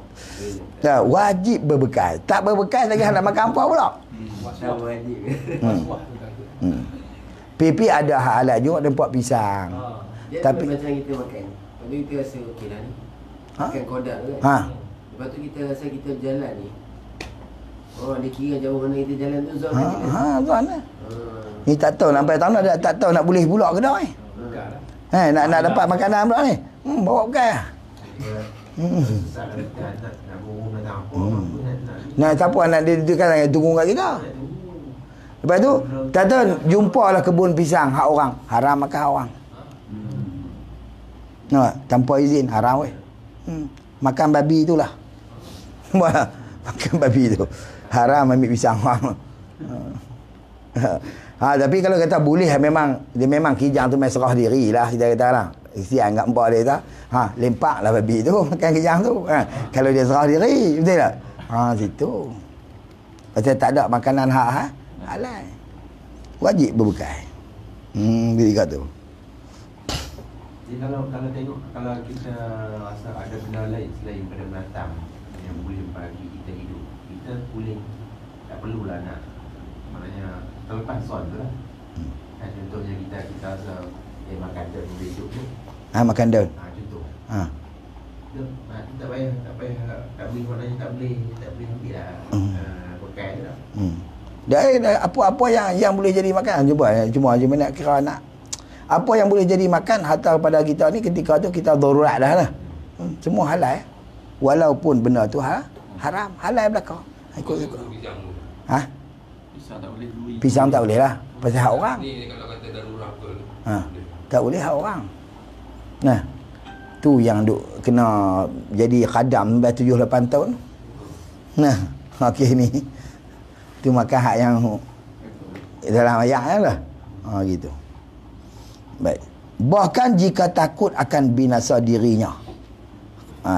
Tak, wajib berbekal. Tak berbekal lagi nak makan apa pula.
Tak wajib.
Pipi ada hak halal juga dia buat pisang.
Dia
Tapi
macam kita makan. Lepas tu kita rasa okey dah ni. Makan kodak tu kan.
Ha.
Lepas tu kita rasa kita berjalan ni. Oh, dia kira jauh mana kita jalan tu zon
Ha,
lagi lah.
ha, tuan lah. Ni tak tahu sampai tahun dah tak tahu nak boleh pula ke dah ni. Nak dapat makanan pula ni. Bawa bekal lah.
Susah lah nak burung nak apa.
Nak siapa anak dia kan tunggu kat kita. Lepas tu, kata jumpalah kebun pisang hak orang, haram makan hak orang. Nampak? Tanpa izin haram weh. Makan babi itulah. Makan babi tu. Haram ambil pisang orang. Tapi kalau kata boleh dia memang kijang tu main serah diri lah kita kata lah. Kesian kat mpok dia tak. Lempaklah babi tu makan kijang tu. Kalau dia serah diri, betul tak? Situ. Pasal tak ada makanan hak halal. Wajib berbekal. Dia kata.
Jadi kalau tengok, kalau kita rasa ada benda lain selain pada binatang yang boleh bagi kita hidup, kita boleh tak perlulah nak, maknanya terlepas zon tu lah. Contohnya kita rasa makan daun boleh hidup tu.
Makan daun.
Contoh. Tak payah tak boleh, maknanya tak boleh ambil lah pakai tu lah.
Apa yang boleh jadi makan. Cuma nak kira nak apa yang boleh jadi makan hatta pada kita ni ketika tu kita darurat dah lah. Semua halal. Walaupun benda tu haram, halal belaka. Ikut.
Pisang tak boleh duri.
Pisang tak boleh lah. Pasal hak orang.
Ni kalau kata darurat ke.
Tak boleh hak orang. Nah, tu yang duk kena jadi khadam sampai 7-8 tahun. Nah, okey ni. Tu makan hak yang dalam ayat lah. Gitu. Baik. Bahkan jika takut akan binasa dirinya.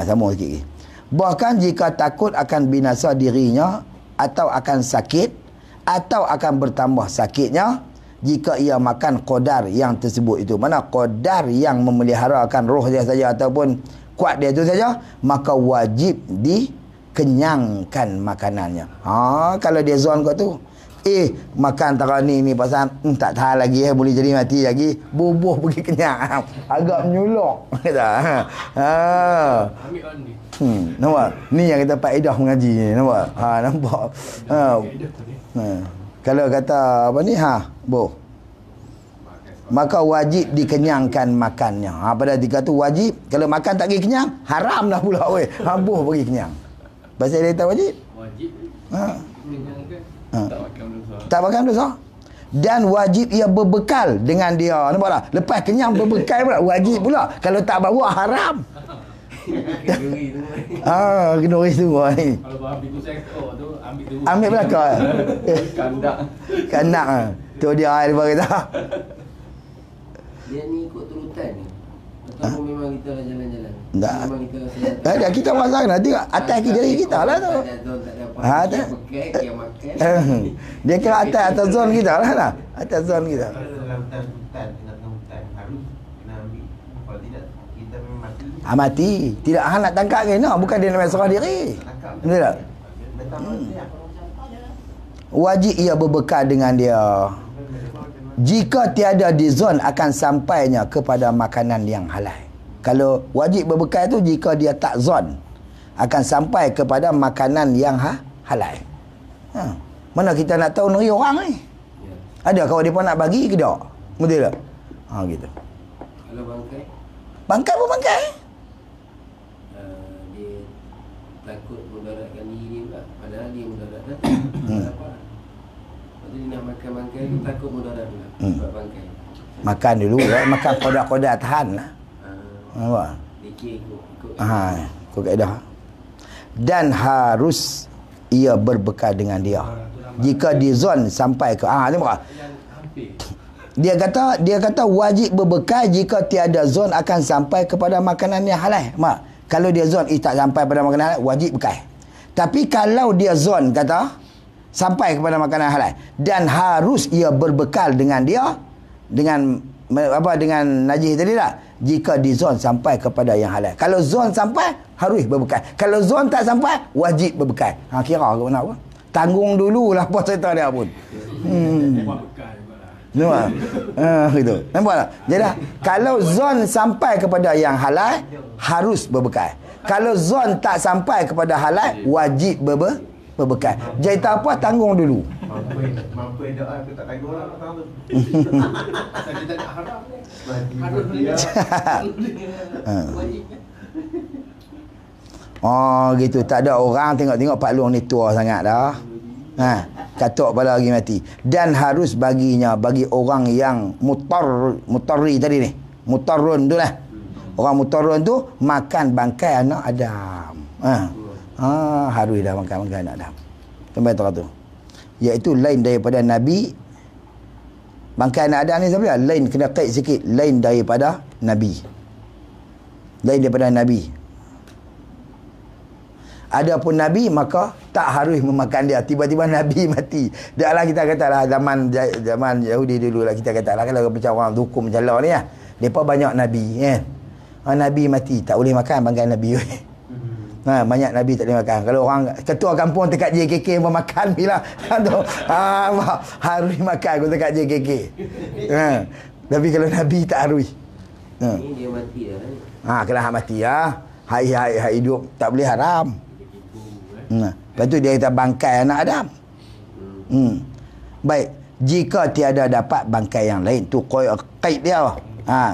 Sama sikit lagi. Bahkan jika takut akan binasa dirinya atau akan sakit atau akan bertambah sakitnya jika ia makan qadar yang tersebut itu. Mana qadar yang memeliharakan roh dia saja ataupun kuat dia itu saja, maka wajib dikenyangkan makanannya. Kalau dia zon kat tu, makan tara ni pasal tak tahan lagi boleh jadi mati lagi, bubuh pergi kenyang. Agak menyulok kata.
Ambil on ni.
Nampak? Ni yang kita faedah mengaji ni, nampak? Nampak. Kalau kata apa ni maka wajib dikenyangkan makannya. Pada ketika tu wajib, kalau makan tak pergi kenyang, haram dah pula weh. Buh pergi kenyang. Pasal dia tahu wajib.
Kenyangkan. Tak makan dosa.
Tak makan dosa. Dan wajib ia berbekal dengan dia. Nampak tak? Lepas kenyang berbekal pula. Wajib pula. Kalau tak bawa haram. Kenduri semua ni.
Kalau habis tu sektor tu ambil dulu.
Ambil belakang. Kandak. Tu dia air bagi kata.
Dia ni ikut turutan ni. Atau memang kita lah jalan-jalan.
Tak.
Memang kita rasa
Kita masak nanti atas diri kita lah tu.
Tak ada
tak.
pakai, yang makan.
Dia kira atas zon kita lah. Atas zon kita.
Kalau dalam hutan, tengah hutan, harus kena ambil. Kalau tidak, kita memang mati.
Mati. Tidak nak tangkap kena. Bukan dia nak serah diri. Betul tak? Wajib ia berbekal dengan dia. Jika tiada di zon akan sampainya kepada makanan yang halal. Kalau wajib berbekal tu jika dia tak zon akan sampai kepada makanan yang halal. Mana kita nak tahu negeri orang ni? Ada kalau dia pun nak bagi ke tak? Betul tak? Gitu.
Kalau bangkai,
Bangkai pun bangkai.
dia takut mudaratkan diri dia pula. Padahal dia mudarat dah. Apa? Lepas tu dia nak makan bangkai, dia takut mudarat pula. Sebab bangkai.
Makan dulu lah. Makan kodak-kodak tahan lah. Nampak?
Dia kira ikut.
Ikut kaedah. Dan harus ia berbekal dengan dia. Jika di zon sampai ke tengok. Dia kata wajib berbekal jika tiada zon akan sampai kepada makanan yang halal. Kalau dia zon tak sampai pada makanan halal, wajib bekal. Tapi kalau dia zon kata sampai kepada makanan halal dan harus ia berbekal dengan dia dengan najis tadi tak, jika dizon sampai kepada yang halal. Kalau zon sampai, harus berbekal. Kalau zon tak sampai, wajib berbekal. Kira ke mana apa? Tanggung dululah puasa dia pun. Nampak? Gitu. Nampak tak? Jadi kalau zon sampai kepada yang halal, harus berbekal. Kalau zon tak sampai kepada halal, wajib berbekal. Jadi tak apa, tanggung dulu.
Mampu doa aku tak tanggung lah tahu.
Saya tak nak haram ni. Harus dia.
Oh gitu, tak ada orang tengok-tengok Pak Long ni tua sangat dah. Katuk pada lagi mati. Dan harus baginya, bagi orang yang mutarri tadi ni. Mutarrun tu lah. Orang mutarrun tu makan bangkai anak Adam. Harus dah makan bangkai anak Adam. Sampai tu. Iaitu lain daripada Nabi. Bangkai anak Adam ni siapa? Lain, kena kait sikit. Lain daripada Nabi. Lain daripada Nabi. Adapun Nabi, maka tak harus memakan dia. Tiba-tiba Nabi mati. Daklah kita katalah zaman Yahudi dulu lah, kita katalah kalau macam orang hukum macam lah ni lah. Mereka banyak Nabi kan. Nabi mati, tak boleh makan bangkai Nabi. Banyak Nabi tak boleh makan. Kalau orang ketua kampung dekat JKK makan bila harus makan aku dekat JKK. Tapi kalau Nabi tak harus.
Ini dia mati lah.
Kena mati lah. Hai hidup tak boleh haram. Lepas tu dia kata bangkai anak Adam. Baik, jika tiada dapat bangkai yang lain, tu kait dia.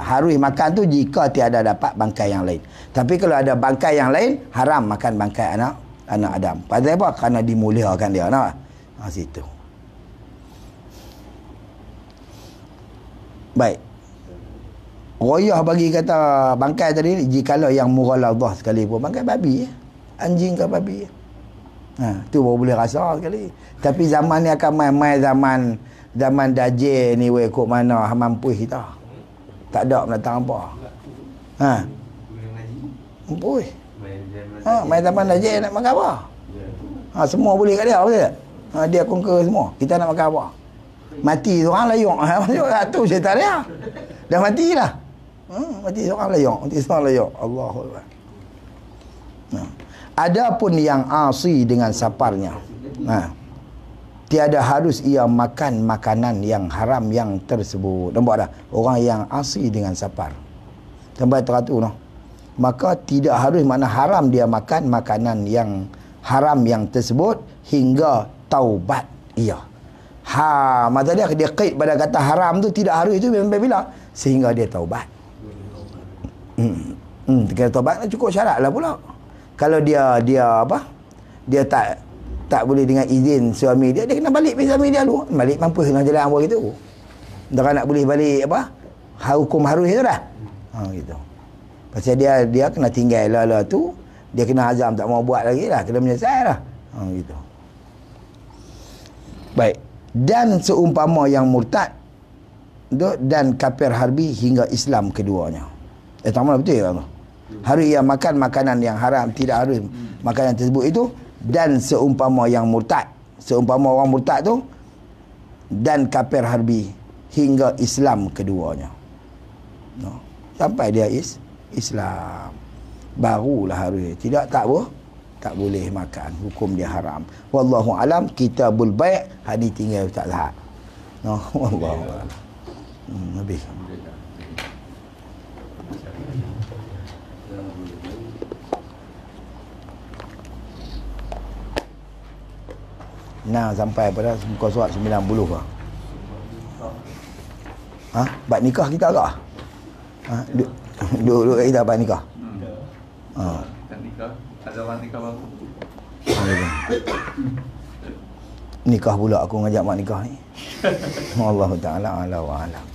Harus makan tu jika tiada dapat bangkai yang lain. Tapi kalau ada bangkai yang lain, haram makan bangkai anak Adam. Pasal apa? Kerana dimuliakan dia. Situ. Baik. Royah bagi kata bangkai tadi, jikalau yang mughaladzah sekali pun, bangkai babi, anjing ke babi. Tu baru boleh rasa sekali. Tapi zaman ni akan main zaman dajjal ni weh, kok mana mampu kita. Tak ada mendatang apa. Mampu. Main zaman dajjal nak makan apa? Semua boleh kat dia, betul tak? Dia conquer semua. Kita nak makan apa? Mati seorang layuk. Tu cerita dia. Dah mati lah. Mati seorang layuk. Allahu Akbar. Adapun yang asi dengan saparnya, tiada harus ia makan makanan yang haram yang tersebut. Nampak dah? Orang yang asi dengan sapar. Sampai teratur noh. Maka tidak harus, mana haram dia makan makanan yang haram yang tersebut hingga taubat ia. Masa dia kait pada kata haram tu, tidak harus itu sampai bila? Sehingga dia taubat. Kalau taubat cukup syarat lah pula. Kalau dia apa? Dia tak boleh dengan izin suami dia, dia kena balik pergi suami dia dulu. Balik mampu dengan jalan apa gitu. Dah nak boleh balik apa? Hukum harus itu dah. Gitu. Pasal dia kena tinggal lah tu, dia kena azam tak mau buat lagi lah, kena menyesal lah. Gitu. Baik. Dan seumpama yang murtad dan kafir harbi hingga Islam keduanya. Tak mana betul ya Allah? Harus ia makan makanan yang haram, tidak harus makanan tersebut itu. Dan seumpama yang murtad, seumpama orang murtad tu dan kafir harbi hingga Islam keduanya. Sampai dia Islam, barulah harus. Tidak tak boleh makan, hukum dia haram. Wallahu alam. Kitabul bai' hadis tinggal Ustaz Lahad. Wallahu alam. Habis. Sampai pada muka surat 90 ke? Bab nikah kita agak? Duduk kita bab nikah?
Tak nikah. Ada orang nikah baru.
Nikah pula aku ngajak mak nikah ni. Allah Ta'ala ala wa alam.